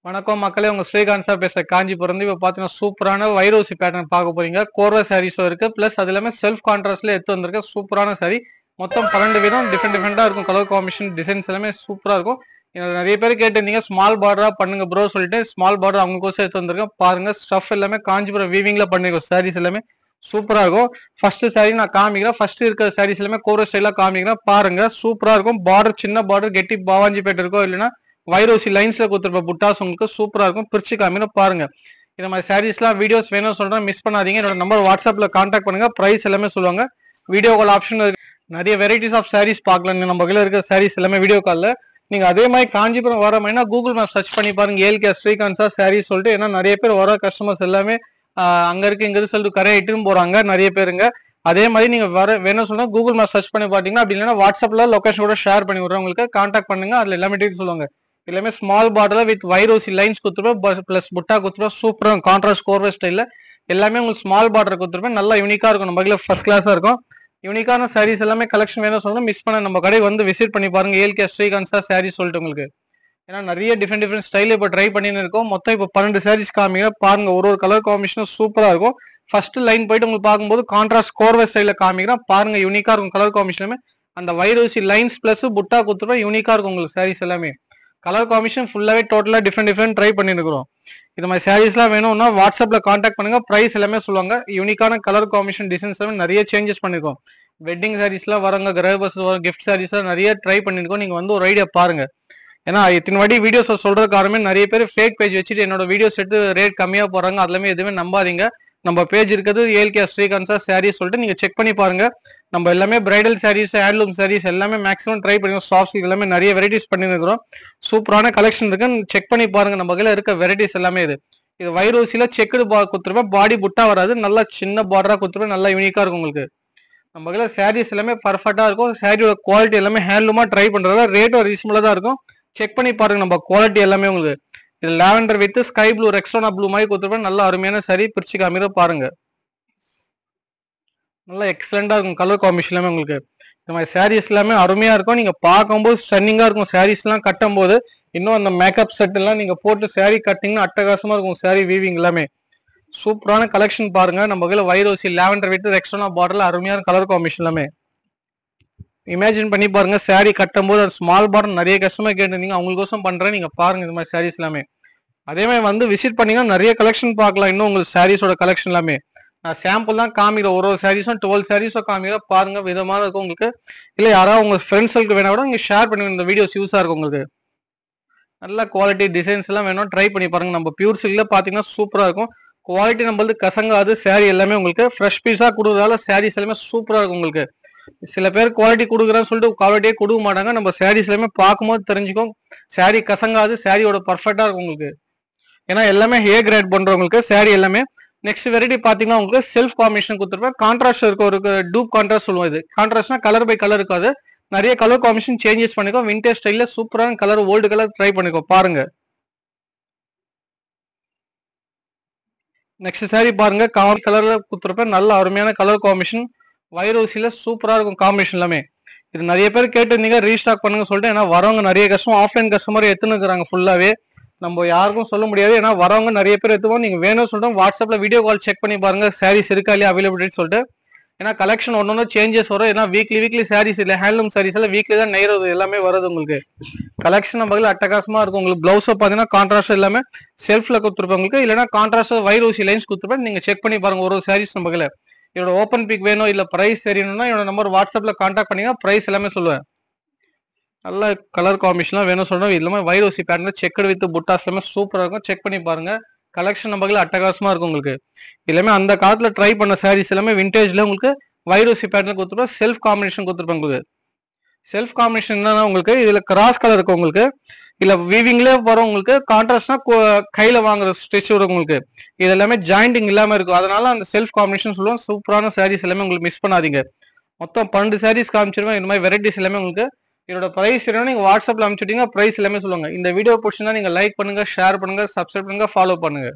வணக்கம் மக்களே, உங்க ஸ்ரீகாந்த் சார் பேசுற காஞ்சிபுரம். இப்ப பாத்தீங்கன்னா சூப்பரான வைரோசி பேட்டர்ன் பார்க்க போறீங்க. கோர்வா சாரீஸும் இருக்கு, பிளஸ் அது எல்லாமே செல்ஃப் கான்ட்ராஸ்ட்ல எடுத்து வந்திருக்க சூப்பரான சாரி. மொத்தம் 12 விதம் டிஃபரெண்டா இருக்கும். கலர் காம்பினேஷன் டிசைன்ஸ் எல்லாமே சூப்பரா இருக்கும். நிறைய பேர் கேட்டிருந்தீங்க ஸ்மால் பார்டரா பண்ணுங்க ப்ரோ சொல்லிட்டு ஸ்மால் பார்டர் அவங்களுக்கோசம் எடுத்து வந்திருக்கேன். பாருங்க ஸ்டஃப் எல்லாமே காஞ்சிபுரம் வீவிங்ல பண்ணிருக்கோம். சாரீஸ் எல்லாமே சூப்பரா இருக்கும். ஃபர்ஸ்ட் சாரி நான் காமிக்கிறேன். ஃபர்ஸ்ட் இருக்கிற சாரீஸ் எல்லாமே கோரோ ஸ்டைலா காமிக்கிறேன். பாருங்க சூப்பரா இருக்கும். பார்டர் சின்ன பார்டர் கெட்டி பாவாஞ்சி பேட் இருக்கும், இல்லைன்னா வைரோசி லைன்ஸ்ல கொடுத்துருப்ப புட்டாஸ் உங்களுக்கு சூப்பரா இருக்கும். பிரிச்சு காமிக்கிறேன் பாருங்க. இந்த மாதிரி சாரீஸ்லாம் வீடியோஸ் வேணும் சொல்றேன், மிஸ் பண்ணாதீங்க. என்னோட நம்பர் வாட்ஸ்அப்ல கான்டாக்ட் பண்ணுங்க. பிரைஸ் எல்லாமே சொல்லுவாங்க. வீடியோ கால் ஆப்ஷன் இருக்கு. நிறைய வெரைட்டிஸ் ஆஃப் சாரீஸ் பார்க்கலாம். நம்ம கையில இருக்க சாரீஸ் எல்லாமே வீடியோ கால்ல நீங்க அதே மாதிரி காஞ்சிபுரம் வர மாதிரினா கூகுள் மேப் சர்ச் பண்ணி பாருங்க. ஏல்கே ஸ்ரீகாந்த் சார் சாரீஸ் சொல்லிட்டு. ஏன்னா நிறைய பேர் வர கஸ்டமர்ஸ் எல்லாமே அங்க இருக்கு இங்க இருக்கு சொல்லிட்டு கரையை இட்டுன்னு போறாங்க நிறைய பேருங்க. அதே மாதிரி நீங்க வர வேணும் சொன்னா கூகுள் மேப் சர்ச் பண்ணி பாத்தீங்கன்னா, அப்படி இல்லைன்னா வாட்ஸ்அப்ல லொகேஷன் கூட ஷேர் பண்ணி விடுறேன். உங்களுக்கு கான்டாக்ட் பண்ணுங்க. அதுல எல்லாமே டீடைல்ஸ் சொல்லுவாங்க. எல்லாமே ஸ்மால் பார்டர்ல வித் வைரோசி லைன்ஸ் கொடுத்துருப்பேன், பிளஸ் புட்டா கொடுத்துருப்பேன். சூப்பரா கான்ட்ராஸ்ட் கோர்வே ஸ்டைல்ல எல்லாமே உங்களுக்கு ஸ்மால் பார்டர் கொடுத்துருப்பேன். நல்லா யூனிக்கா இருக்கும். நம்ம கையில ஃபர்ஸ்ட் கிளாஸா இருக்கும். யூனிக்கான சாரீஸ் எல்லாமே கலெக்ஷன் வேணும் சொல்லணும், மிஸ் பண்ண நம்ம கடை வந்து விசிட் பண்ணி பாருங்க. ஏல்கே ஸ்ரீகாந்த் சார் சாரீஸ் சொல்லிட்டு உங்களுக்கு. ஏன்னா நிறைய டிஃப்ரெண்ட் ஸ்டைல இப்போ ட்ரை பண்ணின்னு இருக்கோம். மொத்தம் இப்போ 12 சாரீஸ் காமிங்க பாருங்க. ஒரு கலர் காம்பினேஷனும் சூப்பரா இருக்கும். ஃபர்ஸ்ட் லைன் போயிட்டு உங்களுக்கு பார்க்கும்போது கான்ட்ராஸ்ட் கோர்வே ஸ்டைல காமிக்கிறேன் பாருங்க. யூனிக்கா இருக்கும் கலர் காம்பினேஷனுமே. அந்த வைரோசி லைன்ஸ் பிளஸ் புட்டா கொடுத்துருப்பேன். யூனிக்கா இருக்கும் உங்களுக்கு சாரீஸ் எல்லாமே. கலர் காம்பினேஷன் ஃபுல்லாவே டோட்டலா டிஃப்ரெண்ட் ட்ரை பண்ணிருக்கிறோம். இது மாதிரி சாரீஸ்லாம் வேணும்னா வாட்ஸ்அப்ல கான்டாக்ட் பண்ணுங்க. பிரைஸ் எல்லாமே சொல்லுவாங்க. யூனிக்கான கலர் காம்பினேஷன் டிசைன்ஸ் எல்லாமே நிறைய சேஞ்சஸ் பண்ணிருக்கோம். வெட்டிங் சாரீஸ்லாம் வரங்க, கிரகபஸ் கிஃப்ட் சாரீஸ்லாம் நிறைய ட்ரை பண்ணிருக்கோம். நீங்க வந்து ஒரு ஐடியா பாருங்க. ஏன்னா இத்தனை வாட்டி வீடியோஸ் சொல்றது காரணமே நிறைய பேர் ஃபேக் பேஜ் வச்சுட்டு என்னோட வீடியோஸ் எடுத்து ரேட் கம்மியா போறாங்க. அதுலமே எதுவுமே நம்பாதீங்க. நம்ம பேஜ் இருக்கிறது ஏல்கே ஸ்ரீகாந்த் சார் சாரீஸ் சொல்லிட்டு நீங்க செக் பண்ணி பாருங்க. நம்ம எல்லாமே பிரைடல் சாரீஸ், ஹேண்ட்லூம் சாரீஸ் எல்லாமே மேக்ஸிமம் ட்ரை பண்ணிருக்கோம். சாஃப்ட் சில்க் எல்லாமே நிறைய வெரைட்டிஸ் பண்ணிருக்கிறோம். சூப்பரான கலெக்ஷன் இருக்கு, செக் பண்ணி பாருங்க. நம்ம கையில இருக்க வெரைட்டிஸ் எல்லாமே இது வைரோசில செக்குடு கொடுத்துருப்பேன். பாடி புட்டா வராது, நல்லா சின்ன பார்டரா கொடுத்துருப்பேன். நல்லா யூனிக்கா இருக்கும் உங்களுக்கு. நம்ம கையில சாரீஸ் எல்லாமே பர்ஃபெக்டா இருக்கும். சாரியோட குவாலிட்டி எல்லாமே ஹேண்ட்லூமா ட்ரை பண்றதா, ரேட்டும் ரீசனபிளா தான் இருக்கும். செக் பண்ணி பாருங்க. நம்ம குவாலிட்டி எல்லாமே உங்களுக்கு இது lavender with sky blue, Rexona blue மாதிரி கொடுத்துருப்பேன். நல்லா அருமையான சாரி. பிரிச்சு காமிக்கிற பாருங்க. நல்லா எக்ஸலண்டா இருக்கும் கலர் காம்பினேஷன் எல்லாமே உங்களுக்கு. இந்த மாதிரி சாரீஸ் எல்லாமே அருமையா இருக்கும். நீங்க பார்க்கும்போது ஸ்டன்னிங்கா இருக்கும். சாரீஸ் எல்லாம் கட்டும் போது இன்னும் அந்த மேக்கப் செட் எல்லாம் நீங்க போட்டு சாரி கட்டிங்கன்னா அட்டகாசமா இருக்கும். சாரி வீவிங் எல்லாமே சூப்பரான கலெக்ஷன் பாருங்க. நம்ம கையில வைரோசி லாவெண்டர் வித் ரெக்ஸோனா பார்டர்ல அருமையான கலர் காம்பினேஷன் எல்லாமே. இமேஜின் பண்ணி பாருங்க. சாரி கட்டும் போது அது ஸ்மால் பார்டர் நிறைய கஸ்டமர் கேட்டிருந்தீங்க, அவங்களுக்கோசம் பண்றேன். நீங்க பாருங்க இந்த மாதிரி சாரீஸ் எல்லாமே. அதே மாதிரி வந்து விசிட் பண்ணீங்கன்னா நிறைய கலெக்ஷன் பார்க்கலாம். இன்னும் உங்களுக்கு சாரீஸோட கலெக்ஷன் எல்லாமே நான் சாம்பிள் தான் காமிக்கிறேன். ஒரு சாரீஸும் 12 சாரீஸும் காமிக்கிறேன் பாருங்க. விதமாக இருக்கும் உங்களுக்கு. இல்ல யாராவது உங்க ஃப்ரெண்ட்ஸுக்கு வேணா கூட நீங்க ஷேர் பண்ணுங்க. இந்த வீடியோஸ் யூஸா இருக்கும் உங்களுக்கு. நல்ல குவாலிட்டி டிசைன்ஸ் எல்லாம் வேணும், ட்ரை பண்ணி பாருங்க. நம்ம பியூர் சில்க்ல பாத்தீங்கன்னா சூப்பரா இருக்கும். குவாலிட்டி நம்மளது கசங்காது. சாரி எல்லாமே உங்களுக்கு ஃப்ரெஷ் பீஸா கொடுக்குறதால சாரீஸ் எல்லாமே சூப்பரா இருக்கும் உங்களுக்கு. சில பேர் குவாலிட்டி கொடுக்குறான்னு சொல்லிட்டு குவாலிட்டியே கொடுக்க மாட்டாங்க. நம்ம சாரீஸ் எல்லாமே பார்க்கும்போது தெரிஞ்சுக்கும். சாரி கசங்காது, சாரியோட பர்ஃபெக்டா இருக்கும் உங்களுக்கு. ஏன்னா எல்லாமே ஹே கிரேட் பண்றவங்களுக்கு சாரி எல்லாமே. நெக்ஸ்ட் வெரைட்டி பாத்தீங்கன்னா உங்களுக்கு செல்ஃப் காம்பினேஷன் கொடுத்துருப்பேன். கான்ட்ராஸ்ட் இருக்கும். ஒரு டூப் கான்ட்ராஸ்ட் சொல்லுவோம். இது கான்ட்ராஸ்ட்னா கலர் பை கலர் இருக்காது. நிறைய கலர் காம்பினேஷன் சேஞ்சஸ் பண்ணிக்கோ. விண்டேஜ் ஸ்டைல்ல சூப்பரான கலர், ஓல்டு கலர் ட்ரை பண்ணிக்கோ பாருங்க. நெக்ஸ்ட் சாரி பாருங்க. காமன் கலர்ல கொடுத்துருப்பேன். நல்ல அருமையான கலர் காம்பினேஷன். வைரோசில சூப்பரா இருக்கும் காம்பினேஷன் எல்லாமே. இது நிறைய பேர் கேட்டிருந்தீங்க, ரீஸ்டாக் பண்ணுங்க சொல்லிட்டு. ஏன்னா வரவங்க நிறைய கஸ்டமர் ஆஃப்லைன் கஸ்டமர் எடுத்துன்னு இருக்கிறாங்க ஃபுல்லாவே. நம்ம யாருக்கும் சொல்ல முடியாது. ஏன்னா வரவங்க நிறைய பேர் எடுத்துவோம். நீங்க வேணும்னு சொல்லிட்டு வாட்ஸ்அப்ல வீடியோ கால் செக் பண்ணி பாருங்க. சாரீஸ் இருக்கா இல்லையா அவைலபிலிட்டி சொல்லிட்டு. ஏன்னா கலெக்ஷன் ஒன்னொன்னு சேஞ்சஸ் வரும். ஏன்னா வீக்லி சாரீஸ் இல்லை, ஹேண்ட்லூம் சாரீஸ் எல்லாம் வீக்லி தான் நெய்றது எல்லாமே வருது உங்களுக்கு. கலெக்ஷன் நம்ம அட்டகாசமா இருக்கும் உங்களுக்கு. பிளவுஸ் பாத்தீங்கன்னா கான்ட்ராஸ்ட் எல்லாமே செல்ஃப்ல கொடுத்துருப்பேன் உங்களுக்கு. இல்லைன்னா கான்ட்ராஸ்ட் வைரோசி லைன்ஸ் கொடுத்துருப்பேன். நீங்க செக் பண்ணி பாருங்க. ஒரு சாரீஸ் நம்ம கையில இதோட ஓப்பன் பிக் வேணும், இல்ல பிரைஸ் தெரியணும்னா என்னோட நம்பர் வாட்ஸ்அப்ல கான்டாக்ட் பண்ணீங்க. பிரைஸ் எல்லாமே சொல்லுவேன். நல்ல கலர் காம்பினேஷன் வேணும் சொல்றோம். இல்லாம வைரோசி பேட்டர்ல செக்கடு வித் புட்டாஸ் எல்லாமே சூப்பரா இருக்கும். செக் பண்ணி பாருங்க. கலெக்ஷன் நம்ம கையில அட்டகாசமா இருக்கும் உங்களுக்கு. எல்லாமே அந்த காலத்துல ட்ரை பண்ண சாரீஸ் எல்லாமே விண்டேஜ்ல உங்களுக்கு வைரோசி பேட்டர்ல கொடுத்துருப்போம். செல்ஃப் காம்பினேஷன் கொடுத்துருப்பேன் உங்களுக்கு. செல்ஃப் காம்பினேஷன் என்னன்னா உங்களுக்கு இதுல கிராஸ் கலர் இருக்கும் உங்களுக்கு. இல்ல வீவிங்ல வரும் உங்களுக்கு. கான்ட்ராஸ்ட்னா கையில வாங்குற ஸ்டிச் வரும் உங்களுக்கு. இது எல்லாமே ஜாயிண்டிங் இல்லாம இருக்கும். அதனால அந்த செல்ஃப் காம்பினேஷன் சொல்லுவோம். சூப்பரான சாரீஸ் எல்லாமே உங்களுக்கு மிஸ் பண்ணாதீங்க. மொத்தம் 12 சாரீஸ் காமிச்சிருவேன். இந்த மாதிரி வெரைட்டிஸ் எல்லாமே உங்களுக்கு. இதோட பிரைஸ் என்ன நீங்க வாட்ஸ்அப்ல அனுப்பிச்சுட்டீங்க. பிரைஸ் எல்லாமே சொல்லுவாங்க. இந்த வீடியோ பிடிச்சிருந்தா நீங்க லைக் பண்ணுங்க, ஷேர் பண்ணுங்க, சப்ஸ்கிரைப் பண்ணுங்க, ஃபாலோ பண்ணுங்க.